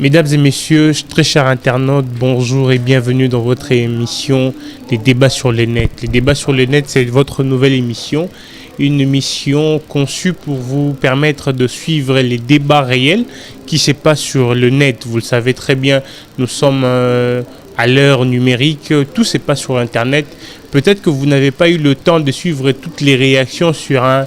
Mesdames et messieurs, très chers internautes, bonjour et bienvenue dans votre émission des débats sur le net. Les débats sur le net, c'est votre nouvelle émission, une émission conçue pour vous permettre de suivre les débats réels qui se passent sur le net. Vous le savez très bien, nous sommes à l'heure numérique, tout se passe sur Internet. Peut-être que vous n'avez pas eu le temps de suivre toutes les réactions sur un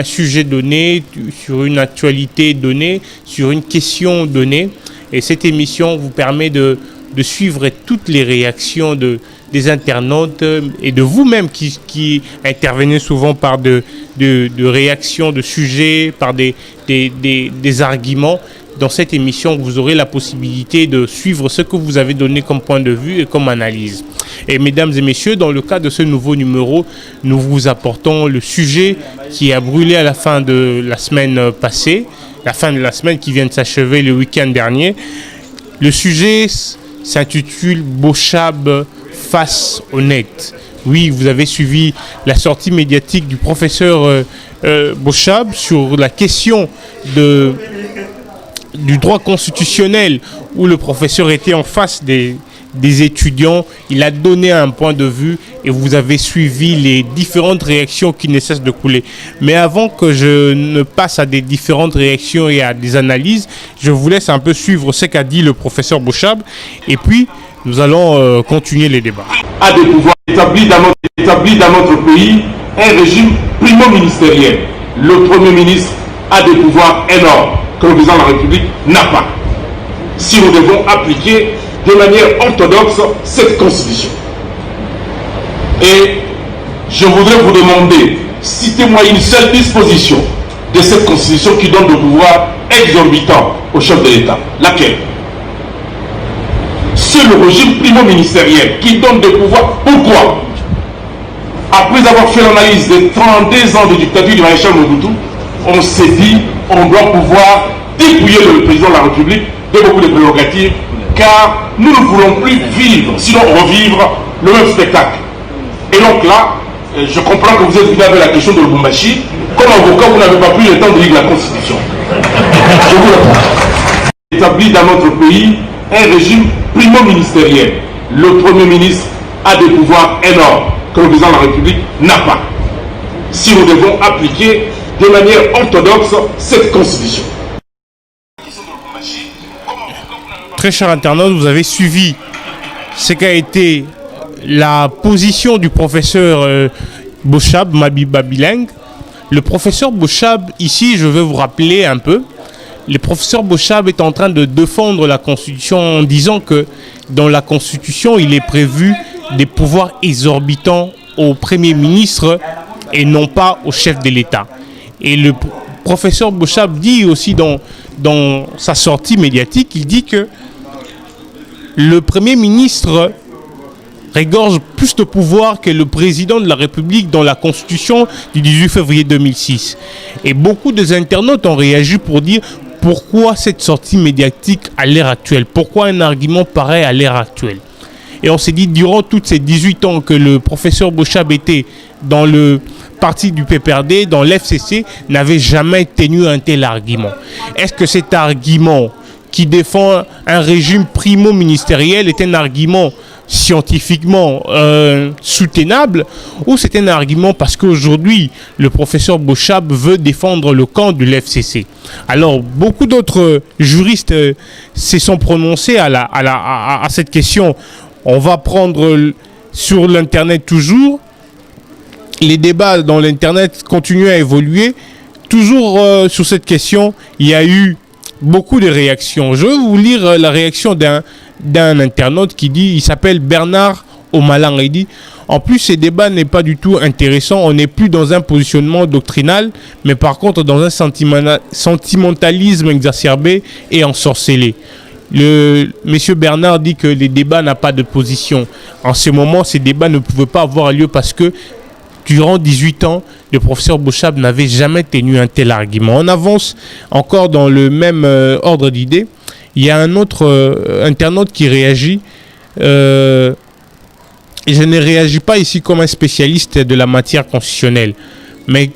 sujet donné, sur une actualité donnée, sur une question donnée. Et cette émission vous permet de suivre toutes les réactions des internautes et de vous-même qui intervenez souvent par de réactions, de sujets, par des arguments. Dans cette émission, vous aurez la possibilité de suivre ce que vous avez donné comme point de vue et comme analyse. Et mesdames et messieurs, dans le cadre de ce nouveau numéro, nous vous apportons le sujet qui a brûlé à la fin de la semaine passée, la fin de la semaine qui vient de s'achever le week-end dernier. Le sujet s'intitule Bochab face au net. Oui, vous avez suivi la sortie médiatique du professeur Bochab sur la question du droit constitutionnel où le professeur était en face des étudiants. Il a donné un point de vue et vous avez suivi les différentes réactions qui ne cessent de couler. Mais avant que je ne passe à des différentes réactions et à des analyses, je vous laisse un peu suivre ce qu'a dit le professeur Bochab et puis nous allons continuer les débats. A des pouvoirs établis dans notre pays un régime primo-ministériel. Le Premier ministre a des pouvoirs énormes que le président de la République n'a pas. Si nous devons appliquer de manière orthodoxe cette constitution. Et je voudrais vous demander, citez-moi une seule disposition de cette constitution qui donne de pouvoir exorbitant au chef de l'État. Laquelle? C'est le régime primo-ministériel qui donne des pouvoirs. Pourquoi? Après avoir fait l'analyse des 32 ans de dictature du maréchal Mobutu, on s'est dit on doit pouvoir dépouiller le président de la République de beaucoup de prérogatives, car nous ne voulons plus vivre, sinon revivre le même spectacle. Et donc là, je comprends que vous êtes venu avec la question de Lubumbashi. Comme avocat, vous n'avez pas pris le temps de lire la Constitution. Je vous réponds. Établi dans notre pays un régime primo-ministériel. Le Premier ministre a des pouvoirs énormes que le président de la République n'a pas. Si nous devons appliquer de manière orthodoxe cette constitution. Très chers internautes, vous avez suivi ce qu'a été la position du professeur Bochab, Mabiba Bileng. Le professeur Bochab, ici, je vais vous rappeler un peu, le professeur Bochab est en train de défendre la Constitution en disant que dans la Constitution, il est prévu des pouvoirs exorbitants au Premier ministre et non pas au chef de l'État. Et le professeur Bochab dit aussi dans sa sortie médiatique, il dit que le Premier ministre regorge plus de pouvoir que le président de la République dans la Constitution du 18 février 2006. Et beaucoup des internautes ont réagi pour dire pourquoi cette sortie médiatique à l'ère actuelle, pourquoi un argument pareil à l'ère actuelle. Et on s'est dit, durant toutes ces 18 ans que le professeur Bochab était dans le parti du PPRD, dans l'FCC, n'avait jamais tenu un tel argument. Est-ce que cet argument qui défend un régime primo-ministériel est un argument scientifiquement soutenable ou c'est un argument parce qu'aujourd'hui le professeur Bochab veut défendre le camp de l'FCC? Alors beaucoup d'autres juristes se sont prononcés à cette question. On va prendre sur l'internet toujours. Les débats dans l'internet continuent à évoluer. Toujours sur cette question, il y a eu beaucoup de réactions. Je vais vous lire la réaction d'un internaute qui dit, il s'appelle Bernard Omalang. Il dit, en plus ces débats n'est pas du tout intéressant, on n'est plus dans un positionnement doctrinal, mais par contre dans un sentimentalisme exacerbé et ensorcelé. Monsieur Bernard dit que les débats n'ont pas de position. En ce moment, ces débats ne pouvaient pas avoir lieu parce que durant 18 ans, le professeur Bochab n'avait jamais tenu un tel argument. On avance encore dans le même ordre d'idées. Il y a un autre internaute qui réagit. Et je ne réagis pas ici comme un spécialiste de la matière constitutionnelle. Mais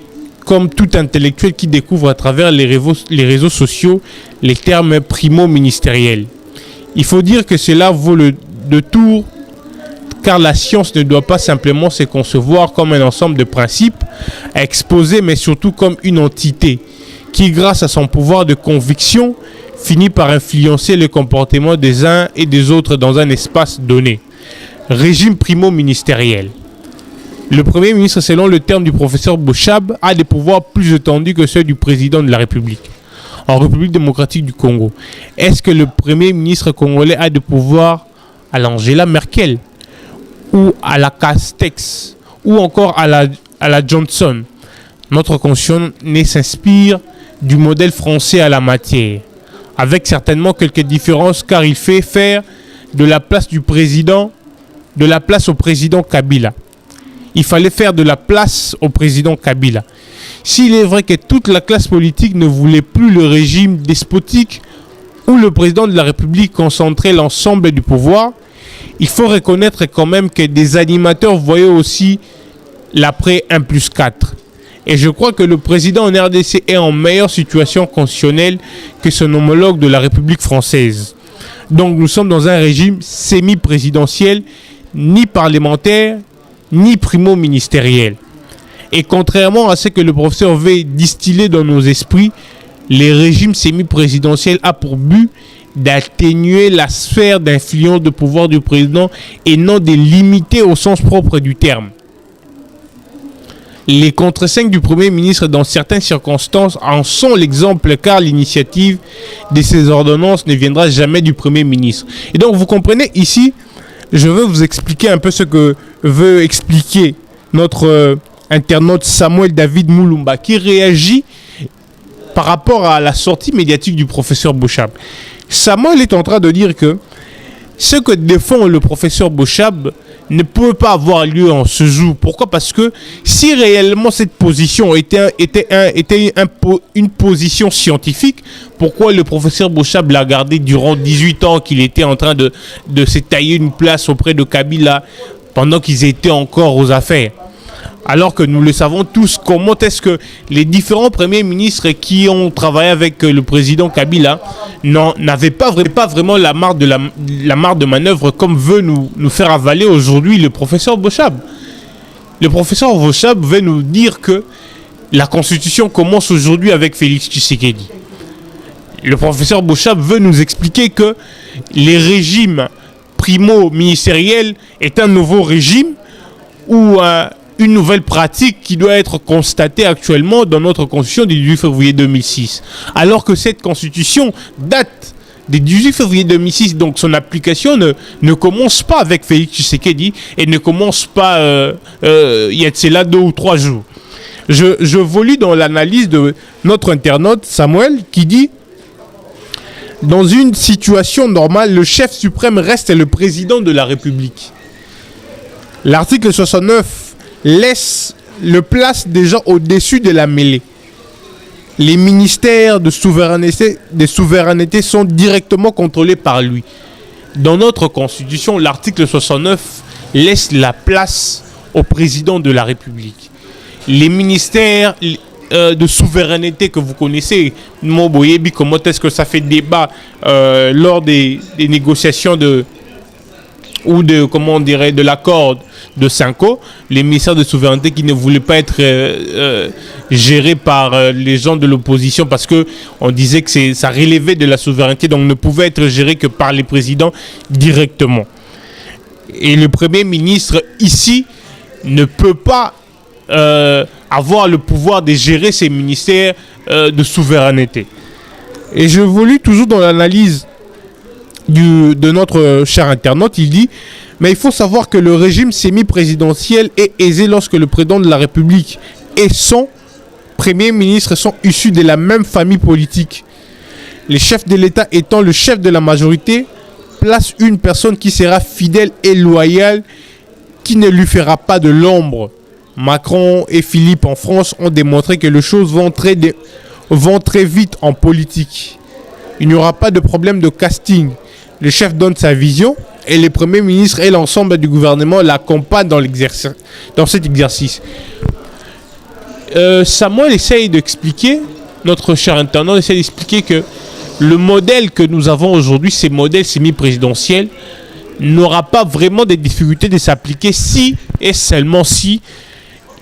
comme tout intellectuel qui découvre à travers les réseaux sociaux les termes primo-ministériels. Il faut dire que cela vaut le détour, car la science ne doit pas simplement se concevoir comme un ensemble de principes à exposer, mais surtout comme une entité qui, grâce à son pouvoir de conviction, finit par influencer le comportement des uns et des autres dans un espace donné. Régime primo-ministériel. Le Premier ministre, selon le terme du professeur Boshab, a des pouvoirs plus étendus que ceux du président de la République. En République démocratique du Congo, est-ce que le Premier ministre congolais a des pouvoirs à l'Angela Merkel ou à la Castex ou encore à la Johnson? Notre conscience s'inspire du modèle français à la matière, avec certainement quelques différences, car il fait faire de la place au président Kabila. Il fallait faire de la place au président Kabila. S'il est vrai que toute la classe politique ne voulait plus le régime despotique où le président de la République concentrait l'ensemble du pouvoir, il faut reconnaître quand même que des animateurs voyaient aussi l'après 1+4. Et je crois que le président en RDC est en meilleure situation constitutionnelle que son homologue de la République française. Donc nous sommes dans un régime semi-présidentiel, ni parlementaire, ni primo-ministériel. Et contrairement à ce que le professeur veut distiller dans nos esprits, les régimes semi-présidentiels ont pour but d'atténuer la sphère d'influence de pouvoir du président et non de limiter au sens propre du terme. Les contre-5 du Premier ministre dans certaines circonstances en sont l'exemple, car l'initiative de ces ordonnances ne viendra jamais du Premier ministre. Et donc vous comprenez ici, je veux vous expliquer un peu ce que veut expliquer notre internaute Samuel David Moulumba, qui réagit par rapport à la sortie médiatique du professeur Boshab. Samuel est en train de dire que ce que défend le professeur Boshab ne peut pas avoir lieu en ce jour. Pourquoi? Parce que si réellement cette position était une position scientifique, pourquoi le professeur Boshab l'a gardé durant 18 ans qu'il était en train de se tailler une place auprès de Kabila pendant qu'ils étaient encore aux affaires? Alors que nous le savons tous, comment est-ce que les différents premiers ministres qui ont travaillé avec le président Kabila n'avaient pas vraiment la marge de manœuvre comme veut nous faire avaler aujourd'hui le professeur Boshab. Le professeur Boshab veut nous dire que la constitution commence aujourd'hui avec Félix Tshisekedi. Le professeur Boshab veut nous expliquer que les régimes primo-ministériels est un nouveau régime où une nouvelle pratique qui doit être constatée actuellement dans notre constitution du 18 février 2006. Alors que cette constitution date du 18 février 2006, donc son application ne commence pas avec Félix Tshisekedi et ne commence pas il y a de cela 2 ou 3 jours. Je volue dans l'analyse de notre internaute Samuel qui dit: dans une situation normale, le chef suprême reste le président de la République. L'article 69 laisse le place des gens au-dessus de la mêlée. Les ministères de souveraineté sont directement contrôlés par lui. Dans notre constitution, l'article 69 laisse la place au président de la République. Les ministères de souveraineté que vous connaissez, Moboyebi, comment est-ce que ça fait débat lors des négociations de l'accord de Cinco, les ministères de souveraineté qui ne voulaient pas être gérés par les gens de l'opposition parce que on disait que ça relevait de la souveraineté, donc ne pouvait être géré que par les présidents directement. Et le Premier ministre ici ne peut pas avoir le pouvoir de gérer ces ministères de souveraineté. Et je voulais toujours dans l'analyse de notre cher internaute, il dit: mais il faut savoir que le régime semi-présidentiel est aisé lorsque le président de la République et son premier ministre sont issus de la même famille politique. Le chef de l'État étant le chef de la majorité, place une personne qui sera fidèle et loyale, qui ne lui fera pas de l'ombre. Macron et Philippe en France ont démontré que les choses vont très vite en politique. Il n'y aura pas de problème de casting. Le chef donne sa vision et les premiers ministres et l'ensemble du gouvernement l'accompagnent dans cet exercice. Samuel essaye d'expliquer, notre cher internaute essaye d'expliquer que le modèle que nous avons aujourd'hui, ces modèles semi-présidentiels, n'aura pas vraiment des difficultés de s'appliquer si et seulement si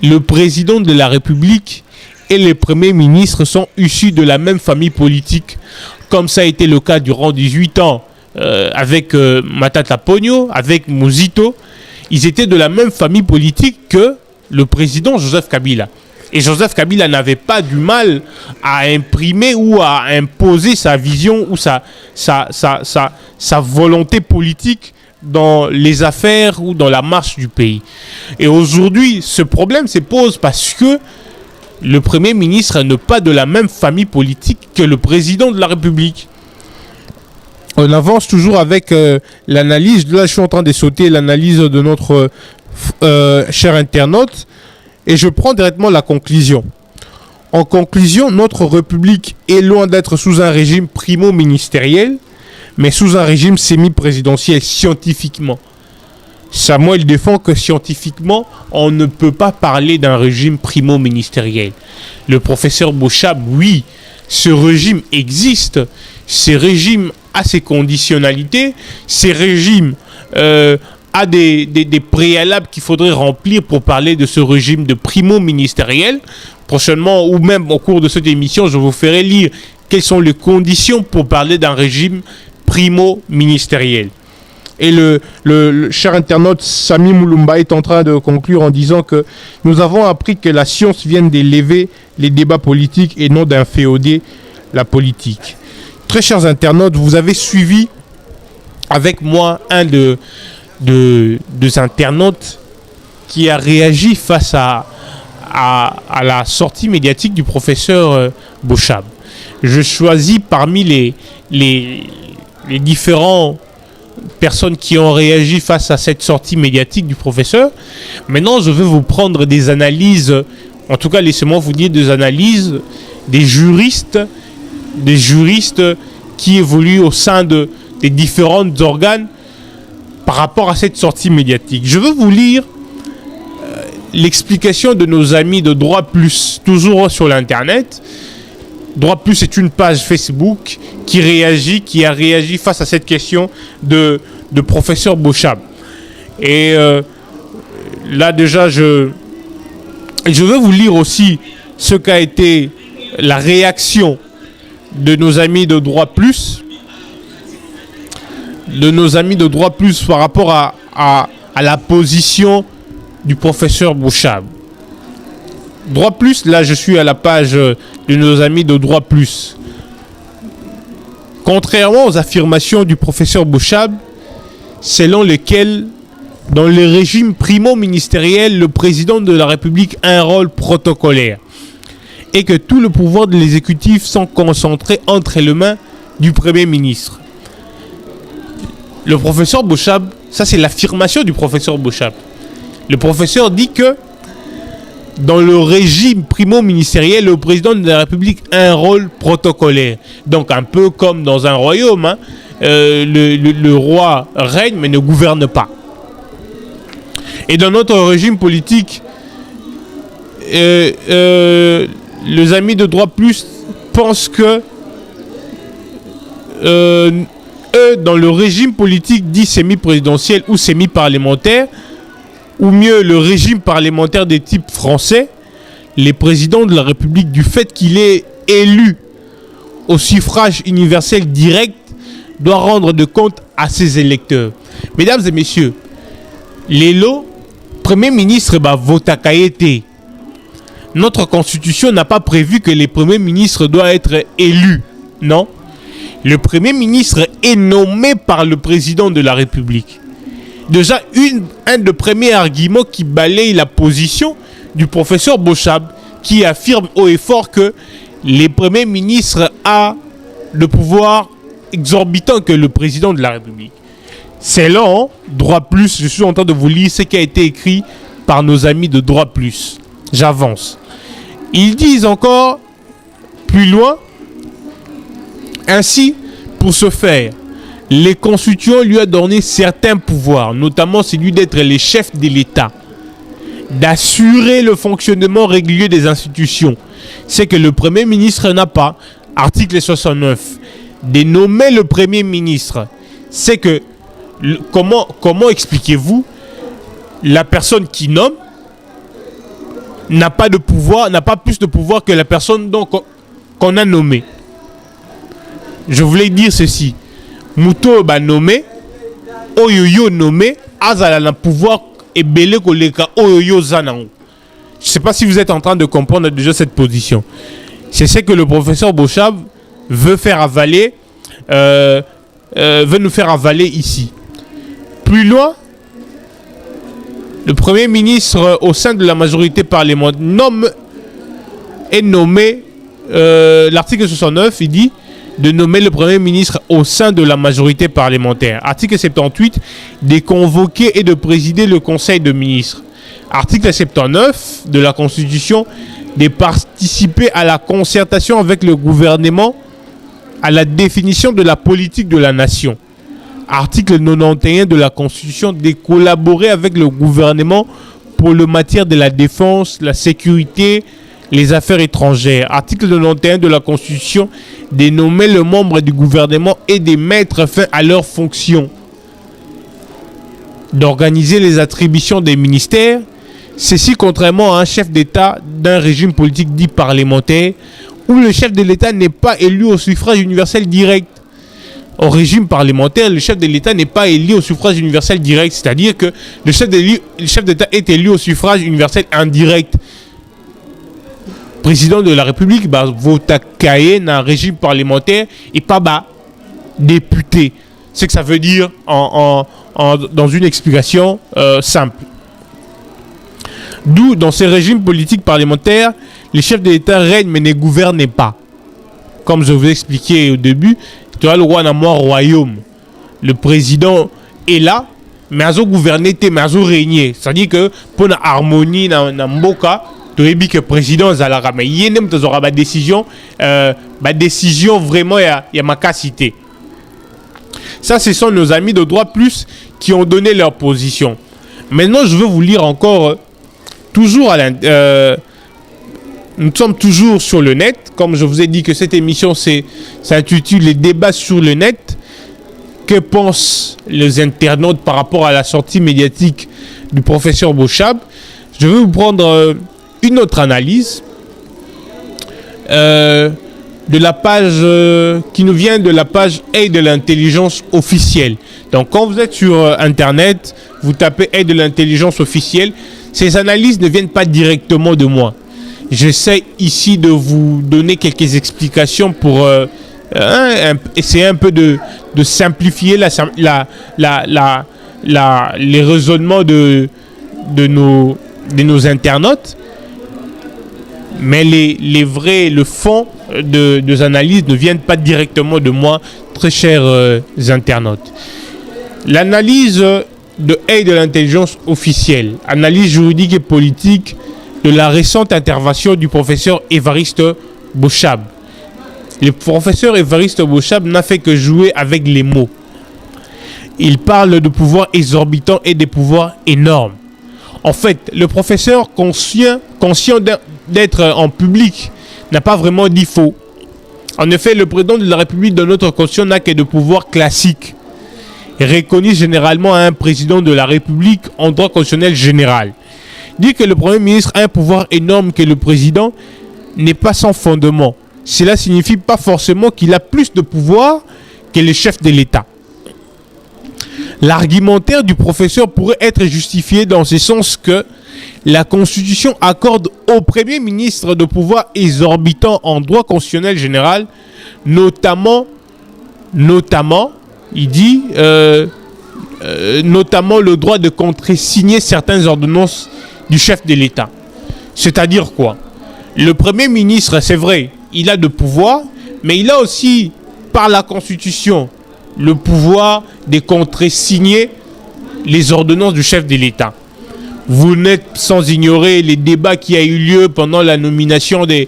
le président de la République et les premiers ministres sont issus de la même famille politique, comme ça a été le cas durant 18 ans avec Matata Ponyo, avec Muzito. Ils étaient de la même famille politique que le président Joseph Kabila. Et Joseph Kabila n'avait pas du mal à imprimer ou à imposer sa vision ou sa volonté politique dans les affaires ou dans la marche du pays. Et aujourd'hui, ce problème se pose parce que le Premier ministre n'est pas de la même famille politique que le président de la République. On avance toujours avec l'analyse. Là, je suis en train de sauter l'analyse de notre cher internaute et je prends directement la conclusion. En conclusion, notre République est loin d'être sous un régime primo-ministériel, mais sous un régime semi-présidentiel scientifiquement. Samuel défend que scientifiquement, on ne peut pas parler d'un régime primo-ministériel. Le professeur Boshab, oui, ce régime existe. Ce régime a ses conditionnalités. Ce régime a des préalables qu'il faudrait remplir pour parler de ce régime de primo-ministériel. Prochainement, ou même au cours de cette émission, je vous ferai lire quelles sont les conditions pour parler d'un régime primo-ministériel. Et le cher internaute Sami Moulumba est en train de conclure en disant que nous avons appris que la science vient d'élever les débats politiques et non d'inféoder la politique. Très chers internautes, vous avez suivi avec moi un des internautes qui a réagi face à la sortie médiatique du professeur Boshab. Je choisis parmi les différents personnes qui ont réagi face à cette sortie médiatique du professeur. Maintenant, je vais vous prendre des analyses, en tout cas, laissez-moi vous dire des analyses des juristes qui évoluent au sein des différents organes par rapport à cette sortie médiatique. Je veux vous lire l'explication de nos amis de Droit Plus, toujours sur l'Internet. Droit Plus est une page Facebook qui a réagi face à cette question de professeur Boshab. Et là déjà, je veux vous lire aussi ce qu'a été la réaction de nos amis de Droit Plus, par rapport à la position du professeur Boshab. Droit Plus, là je suis à la page de nos amis de Droit Plus. Contrairement aux affirmations du professeur Boshab, selon lesquelles, dans le régime primo-ministériel, le président de la République a un rôle protocolaire et que tout le pouvoir de l'exécutif sont concentrés entre les mains du Premier ministre. Le professeur Boshab, ça c'est l'affirmation du professeur Boshab. Le professeur dit que dans le régime primo-ministériel, le président de la République a un rôle protocolaire. Donc un peu comme dans un royaume, hein, le roi règne mais ne gouverne pas. Et dans notre régime politique, les amis de Droit Plus pensent que eux, dans le régime politique dit semi-présidentiel ou semi-parlementaire, ou mieux le régime parlementaire des types français, les présidents de la République, du fait qu'il est élu au suffrage universel direct, doit rendre de compte à ses électeurs. Mesdames et messieurs, l'élo, Premier ministre vota Kayete. Notre constitution n'a pas prévu que les premiers ministres doivent être élus, non. Le Premier ministre est nommé par le président de la République. Déjà, un des premiers arguments qui balaye la position du professeur Boshab, qui affirme haut et fort que les premiers ministres ont le pouvoir exorbitant que le président de la République. C'est là, Droit Plus, je suis en train de vous lire ce qui a été écrit par nos amis de Droit Plus. J'avance. Ils disent encore plus loin, ainsi, pour ce faire, les constituants lui ont donné certains pouvoirs, notamment celui d'être les chefs de l'État. d'assurer le fonctionnement régulier des institutions. C'est que le Premier ministre n'a pas. Article 69. De nommer le Premier ministre. C'est que, comment expliquez-vous la personne qui nomme n'a pas de pouvoir, n'a pas plus de pouvoir que la personne qu'on a nommée. Je voulais dire ceci. Muto ba nommé, oyoyo nommé, azala na pouvoir et belé koleka oyoyo zanango. Je ne sais pas si vous êtes en train de comprendre déjà cette position. C'est ce que le professeur Bochab veut faire avaler, veut nous faire avaler ici. Plus loin, le Premier ministre au sein de la majorité parlementaire est nommé, l'article 69, il dit de nommer le Premier ministre au sein de la majorité parlementaire. Article 78, de convoquer et de présider le Conseil de ministres. Article 79 de la Constitution, de participer à la concertation avec le gouvernement à la définition de la politique de la nation. Article 91 de la Constitution, de collaborer avec le gouvernement pour le matière de la défense, la sécurité, les affaires étrangères. Article 91 de la Constitution, de nommer le membre du gouvernement et de mettre fin à leurs fonctions. D'organiser les attributions des ministères. Ceci contrairement à un chef d'État d'un régime politique dit parlementaire, où le chef de l'État n'est pas élu au suffrage universel direct. Au régime parlementaire, le chef de l'État n'est pas élu au suffrage universel direct, c'est-à-dire que le chef d'État est élu au suffrage universel indirect. Président de la République, vote dans un régime parlementaire et pas député. C'est que ça veut dire dans une explication simple. D'où, dans ces régimes politiques parlementaires, les chefs de l'État règnent mais ne gouvernent pas. Comme je vous ai expliqué au début, tu as le roi dans mon royaume. Le président est là, mais il a gouverné, mais il a régné. C'est-à-dire que pour la harmonie dans Mboka, tu as dit que le président est là, mais il y a une décision, vraiment, il y a ma cité. Ça, ce sont nos amis de droit plus qui ont donné leur position. Maintenant, je veux vous lire encore, toujours nous sommes toujours sur le net. Comme je vous ai dit que cette émission s'intitule Les débats sur le net. Que pensent les internautes par rapport à la sortie médiatique du professeur Bochab? Je vais vous prendre une autre analyse de la page qui nous vient de la page Aide de l'intelligence officielle. Donc quand vous êtes sur Internet, vous tapez Aide de l'intelligence officielle. Ces analyses ne viennent pas directement de moi. J'essaie ici de vous donner quelques explications pour essayer un peu de simplifier les raisonnements de nos internautes. Mais le fond des analyses ne viennent pas directement de moi, très chers internautes. L'analyse de Aide de l'intelligence officielle, analyse juridique et politique de la récente intervention du professeur Évariste Bochab. Le professeur Évariste Bochab n'a fait que jouer avec les mots. Il parle de pouvoirs exorbitants et des pouvoirs énormes. En fait, le professeur, conscient d'être en public, n'a pas vraiment dit faux. En effet, le président de la République de notre constitution n'a que de pouvoirs classiques, reconnu généralement à un président de la République en droit constitutionnel général. Dire que le Premier ministre a un pouvoir énorme que le président n'est pas sans fondement. Cela signifie pas forcément qu'il a plus de pouvoir que le chef de l'État. L'argumentaire du professeur pourrait être justifié dans ce sens que la Constitution accorde au Premier ministre de pouvoirs exorbitants en droit constitutionnel général, notamment, il dit, notamment le droit de contresigner certaines ordonnances du chef de l'État. C'est-à-dire quoi? Le Premier ministre, c'est vrai, il a de pouvoir, mais il a aussi, par la Constitution, le pouvoir de contresigner les ordonnances du chef de l'État. Vous n'êtes sans ignorer les débats qui a eu lieu pendant la nomination des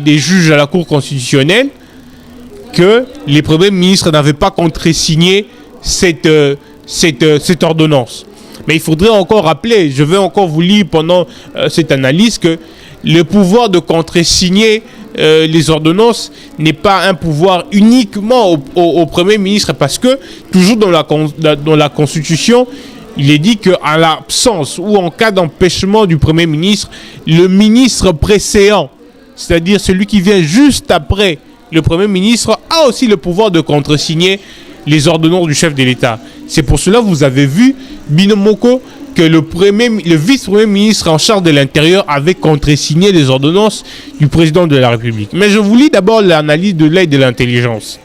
juges à la Cour constitutionnelle, que les premiers ministres n'avaient pas contresigné cette ordonnance. Mais il faudrait encore rappeler, je vais encore vous lire pendant cette analyse, que le pouvoir de contresigner les ordonnances n'est pas un pouvoir uniquement au Premier ministre, parce que toujours dans la Constitution, il est dit qu'en l'absence ou en cas d'empêchement du Premier ministre, le ministre précédent, c'est-à-dire celui qui vient juste après le Premier ministre, a aussi le pouvoir de contresigner les ordonnances du chef de l'État. C'est pour cela que vous avez vu, Binomoko, que le vice-premier ministre en charge de l'Intérieur avait contresigné les ordonnances du président de la République. Mais je vous lis d'abord l'analyse de l'aide de l'intelligence.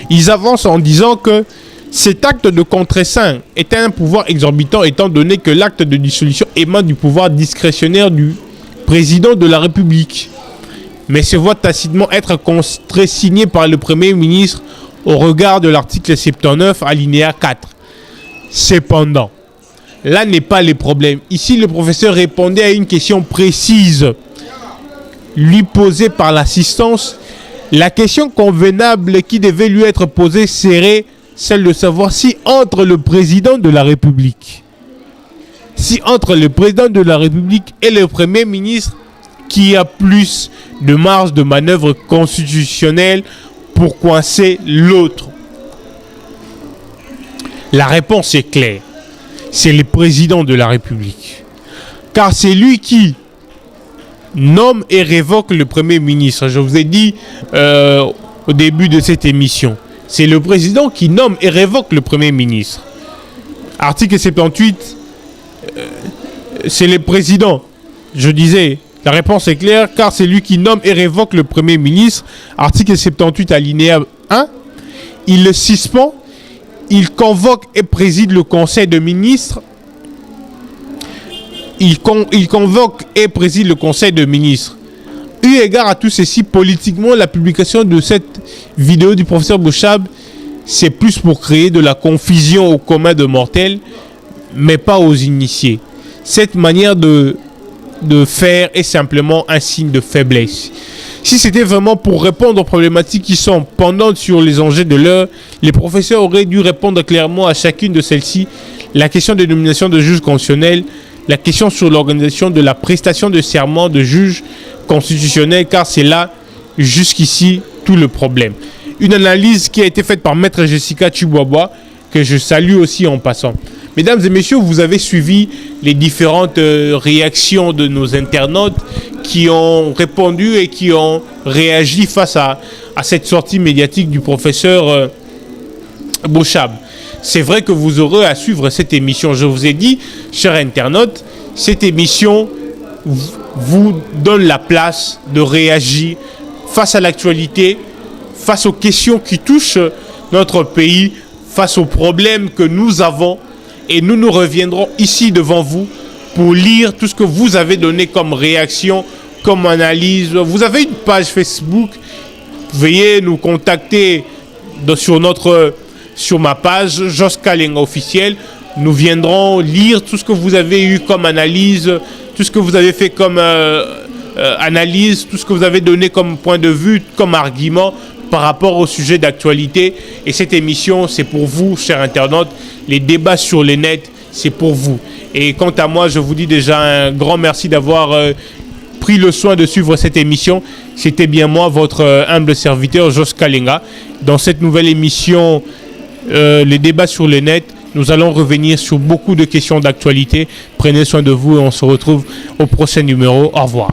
Ils avancent en disant que cet acte de contreseing était un pouvoir exorbitant, étant donné que l'acte de dissolution émane du pouvoir discrétionnaire du président de la République, mais se voit tacitement être contresigné par le Premier ministre au regard de l'article 79, alinéa 4. Cependant, là n'est pas le problème. Ici, le professeur répondait à une question précise lui posée par l'assistance. La question convenable qui devait lui être posée serait celle de savoir si entre le président de la République, et le Premier ministre, qui a plus de marge de manœuvre constitutionnelle pour coincer l'autre. La réponse est claire. C'est le président de la République. Car c'est lui qui nomme et révoque le Premier ministre. Je vous ai dit au début de cette émission. C'est le président qui nomme et révoque le Premier ministre. Article 78, c'est le président. Je disais, la réponse est claire, car c'est lui qui nomme et révoque le Premier ministre. Article 78, alinéa 1. Il le suspend. Il convoque et préside le Conseil de ministres. Il convoque et préside le Conseil de ministres. Eu égard à tout ceci, politiquement, la publication de cette vidéo du professeur Bouchab, c'est plus pour créer de la confusion au commun de mortels, mais pas aux initiés. Cette manière de faire est simplement un signe de faiblesse. Si c'était vraiment pour répondre aux problématiques qui sont pendantes sur les enjeux de l'heure, les professeurs auraient dû répondre clairement à chacune de celles-ci. La question de nomination de juges constitutionnels, la question sur l'organisation de la prestation de serment de juges constitutionnels, car c'est là, jusqu'ici, tout le problème. Une analyse qui a été faite par Maître Jessica Chiboaba, que je salue aussi en passant. Mesdames et messieurs, vous avez suivi les différentes réactions de nos internautes qui ont répondu et qui ont réagi face à cette sortie médiatique du professeur Bouchab. C'est vrai que vous aurez à suivre cette émission. Je vous ai dit, chers internautes, cette émission vous donne la place de réagir face à l'actualité, face aux questions qui touchent notre pays, face aux problèmes que nous avons. Et nous reviendrons ici devant vous pour lire tout ce que vous avez donné comme réaction, comme analyse. Vous avez une page Facebook. Veuillez nous contacter sur ma page, Jos Kalenga officiel. Nous viendrons lire tout ce que vous avez eu comme analyse, tout ce que vous avez fait comme analyse, tout ce que vous avez donné comme point de vue, comme argument par rapport au sujet d'actualité. Et cette émission, c'est pour vous, chers internautes. Les débats sur les nets, c'est pour vous. Et quant à moi, je vous dis déjà un grand merci d'avoir pris le soin de suivre cette émission. C'était bien moi, votre humble serviteur, Jos Kalenga. Dans cette nouvelle émission, les débats sur les nets, nous allons revenir sur beaucoup de questions d'actualité. Prenez soin de vous et on se retrouve au prochain numéro. Au revoir.